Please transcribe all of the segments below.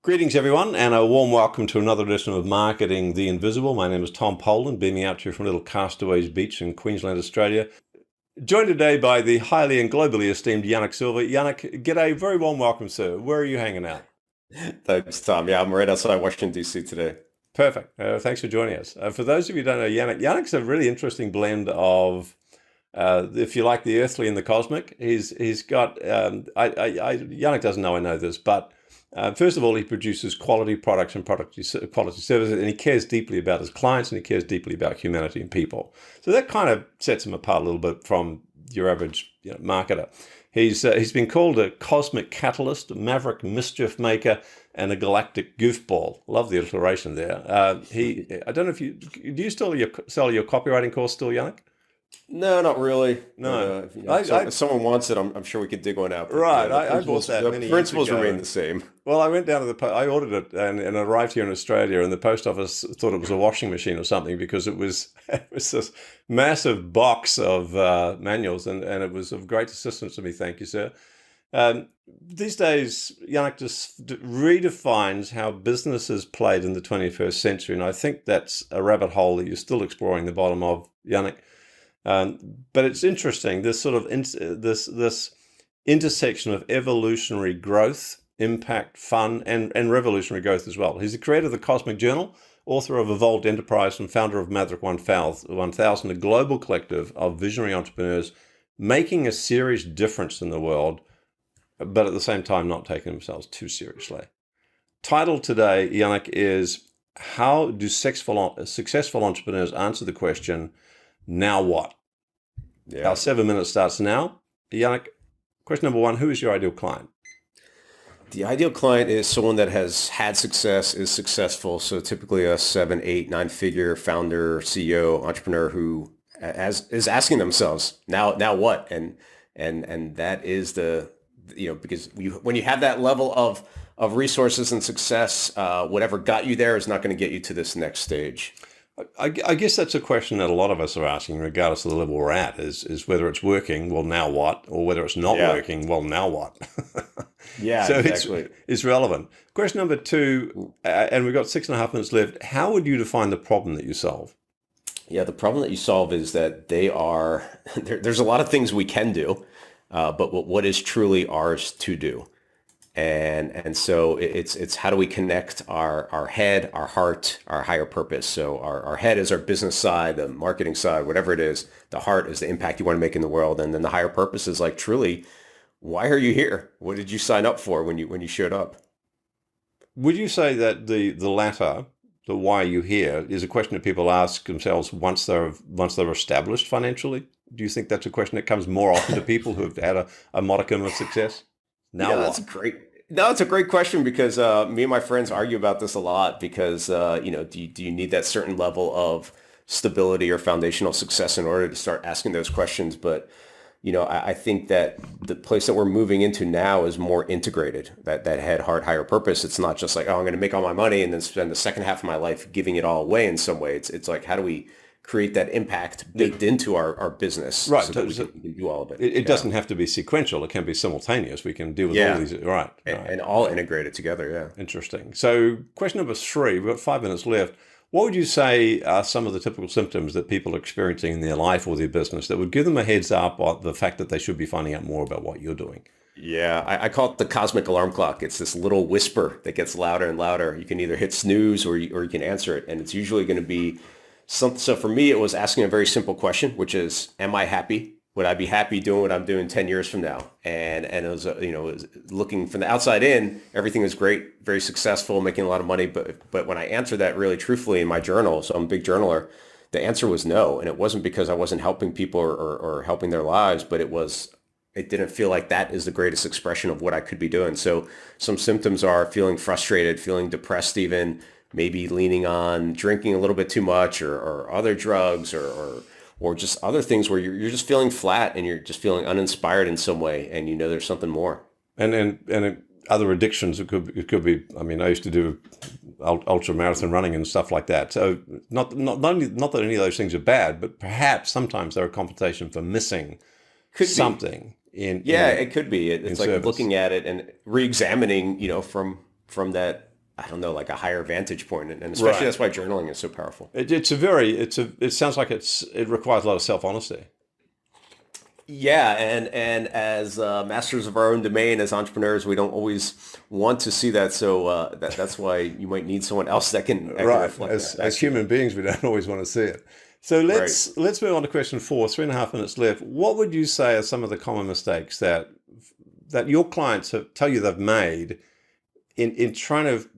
Greetings, everyone, and a warm welcome to another edition of Marketing the Invisible. My name is Tom Poland, beaming out to you from little Castaways Beach in Queensland, Australia. Joined today by the highly and globally esteemed Yanik Silva. Yanik, g'day, very warm welcome, sir. Where are you hanging out? Thanks, Tom. Yeah, I'm right outside Washington, D.C. today. Perfect. Thanks for joining us. For those of you who don't know Yanik, Yanik's a really interesting blend of, if you like, the earthly and the cosmic. He's got, Yanik doesn't know I know this, but first of all, he produces quality products and quality services, and he cares deeply about his clients, and he cares deeply about humanity and people. So that kind of sets him apart a little bit from your average marketer. He's been called a cosmic catalyst, a maverick mischief maker, and a galactic goofball. Love the alliteration there. I don't know if do you still sell your copywriting course still, Yannick? No, not really. No, But, if someone wants it, I'm sure we could dig one out. But, right. the I bought that the many years principles ago. remain the same. Well, I went down to I ordered it and it arrived here in Australia, and the post office thought it was a washing machine or something because it was this massive box of manuals, and it was of great assistance to me. Thank you, sir. These days, Yannick just redefines how business is played in the 21st century, and I think that's a rabbit hole that you're still exploring the bottom of, Yannick. But it's interesting, this sort of this intersection of evolutionary growth, impact, fun, and revolutionary growth as well. He's the creator of the Cosmic Journal, author of Evolved Enterprise, and founder of Maverick 1000, a global collective of visionary entrepreneurs making a serious difference in the world, but at the same time not taking themselves too seriously. Title today, Yannick, is How Do Successful Entrepreneurs Answer the Question, Now What? Yeah. Our 7 minutes starts now. Yanik, question number one, who is your ideal client? The ideal client is someone that has had success, is successful. So typically a 7, 8, 9-figure founder, CEO, entrepreneur who is asking themselves, now what? And that is because when you have that level of resources and success, whatever got you there is not going to get you to this next stage. I guess that's a question that a lot of us are asking, regardless of the level we're at, is whether it's working, well, now what? Or whether it's not working, well, now what? Yeah, so exactly. It's relevant. Question number two, and we've got 6.5 minutes left. How would you define the problem that you solve? Yeah, the problem that you solve is that there's a lot of things we can do, but what is truly ours to do. And so it's how do we connect our head, our heart, our higher purpose. So our head is our business side, the marketing side, whatever it is. The heart is the impact you want to make in the world. And then the higher purpose is like, truly, why are you here? What did you sign up for when you showed up? Would you say that the latter, the why are you here, is a question that people ask themselves once they're established financially? Do you think that's a question that comes more often to people who have had a modicum of success? Now Yeah, what? that's a great question because me and my friends argue about this a lot because, do you need that certain level of stability or foundational success in order to start asking those questions? But, I think that the place that we're moving into now is more integrated, that head, heart, higher purpose. It's not just like, oh, I'm going to make all my money and then spend the second half of my life giving it all away in some way. It's like, how do we create that impact baked into our business, Right. so that we can do all of it. It doesn't have to be sequential. It can be simultaneous. We can deal with all these. Right. And all integrated together. Yeah. Interesting. So question number three, we've got 5 minutes left. What would you say are some of the typical symptoms that people are experiencing in their life or their business that would give them a heads up on the fact that they should be finding out more about what you're doing? Yeah, I call it the cosmic alarm clock. It's this little whisper that gets louder and louder. You can either hit snooze or you can answer it. And it's usually going to be so for me, it was asking a very simple question, which is, am I happy? Would I be happy doing what I'm doing 10 years from now? And it was, it was looking from the outside in, everything was great, very successful, making a lot of money. But when I answered that really truthfully in my journal, so I'm a big journaler, the answer was no. And it wasn't because I wasn't helping people or helping their lives, but it didn't feel like that is the greatest expression of what I could be doing. So some symptoms are feeling frustrated, feeling depressed even, maybe leaning on drinking a little bit too much or other drugs or just other things where you're just feeling flat and you're just feeling uninspired in some way, and there's something more. And other addictions, it could be. I mean, I used to do ultra marathon running and stuff like that. So not that any of those things are bad, but perhaps sometimes they're a compensation for missing something. It could be. It's like service. looking at it and re-examining, from that I don't know, like a higher vantage point. And especially that's why journaling is so powerful. It sounds like it requires a lot of self-honesty. Yeah, and as masters of our own domain, as entrepreneurs, we don't always want to see that. So that's why you might need someone else that can reflect that. As human beings, we don't always want to see it. So let's move on to question 4. 3.5 minutes left. What would you say are some of the common mistakes that your clients tell you they've made in trying to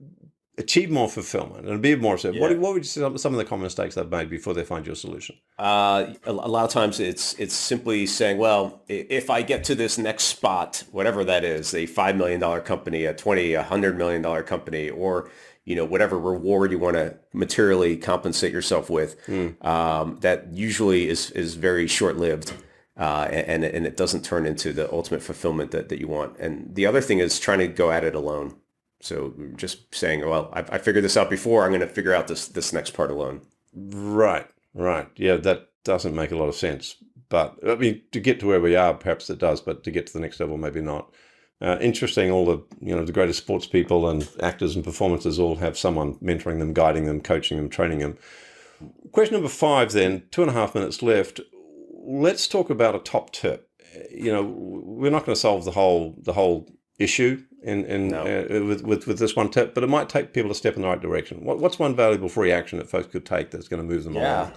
achieve more fulfillment and be more so? What would you say some of the common mistakes they've made before they find your solution? A lot of times it's simply saying, well, if I get to this next spot, whatever that is, a $5 million company, a $100 million company, or whatever reward you want to materially compensate yourself with, that usually is very short-lived. And it doesn't turn into the ultimate fulfillment that you want. And the other thing is trying to go at it alone. So just saying, well, I figured this out before, I'm going to figure out this next part alone. Right. Yeah, that doesn't make a lot of sense. But I mean, to get to where we are, perhaps it does, but to get to the next level, maybe not. Interesting, all the greatest sports people and actors and performers all have someone mentoring them, guiding them, coaching them, training them. Question number 5 then, 2.5 minutes left. Let's talk about a top tip. We're not going to solve the whole issue with this one tip, but it might take people a step in the right direction. What's one valuable free action that folks could take that's going to move them along?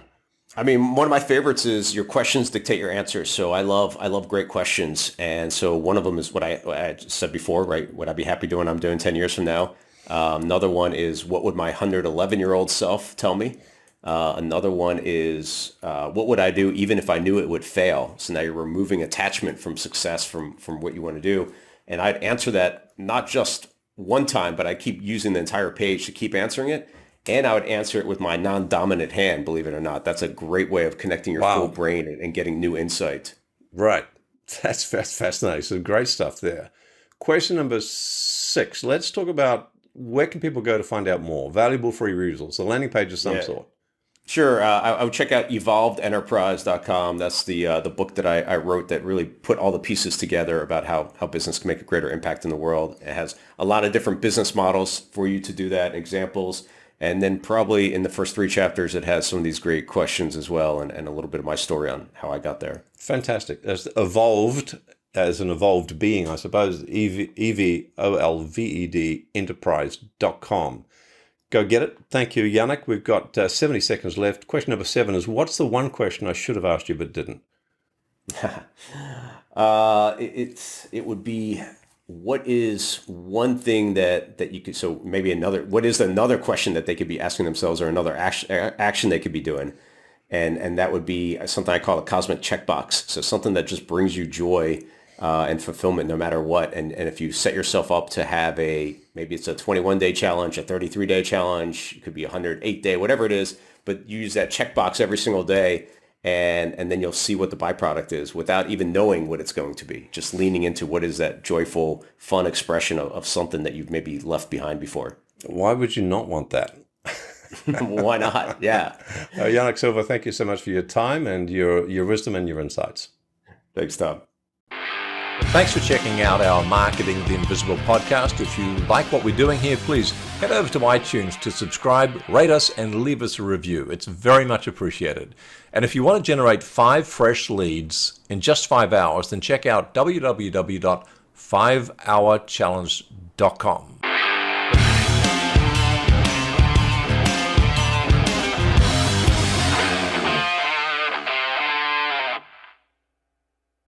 I mean, one of my favorites is your questions dictate your answers. So I love great questions. And so one of them is what I said before, right? What I'd be happy doing, I'm doing 10 years from now. Another one is, what would my 111-year-old self tell me? Another one is, what would I do even if I knew it would fail? So now you're removing attachment from success from what you want to do. And I'd answer that not just one time, but I keep using the entire page to keep answering it. And I would answer it with my non-dominant hand, believe it or not. That's a great way of connecting your full brain and getting new insight. Right. That's fascinating. So great stuff there. Question number 6. Let's talk about where can people go to find out more? Valuable free resources, a landing page of some sort. Sure. I would check out evolvedenterprise.com. That's the book that I wrote that really put all the pieces together about how business can make a greater impact in the world. It has a lot of different business models for you to do that, examples. And then probably in the first 3 chapters, it has some of these great questions as well, and a little bit of my story on how I got there. Fantastic. As evolved, as an evolved being, I suppose, EVOLVED enterprise.com. Go get it. Thank you, Yanik. We've got 70 seconds left. Question number 7 is, what's the one question I should have asked you but didn't? It would be, what is one thing that you could, so maybe what is another question that they could be asking themselves, or another action they could be doing? And that would be something I call a cosmic checkbox. So something that just brings you joy and fulfillment no matter what. And if you set yourself up to have maybe it's a 21-day challenge, a 33-day challenge, it could be a 108-day, whatever it is, but you use that checkbox every single day, and then you'll see what the byproduct is without even knowing what it's going to be. Just leaning into what is that joyful, fun expression of something that you've maybe left behind before. Why would you not want that? Why not? Yeah. Yanik Silva, thank you so much for your time and your wisdom and your insights. Thanks, Tom. Thanks for checking out our Marketing the Invisible podcast. If you like what we're doing here, please head over to iTunes to subscribe, rate us, and leave us a review. It's very much appreciated. And if you want to generate 5 fresh leads in just 5 hours, then check out www.5hourchallenge.com.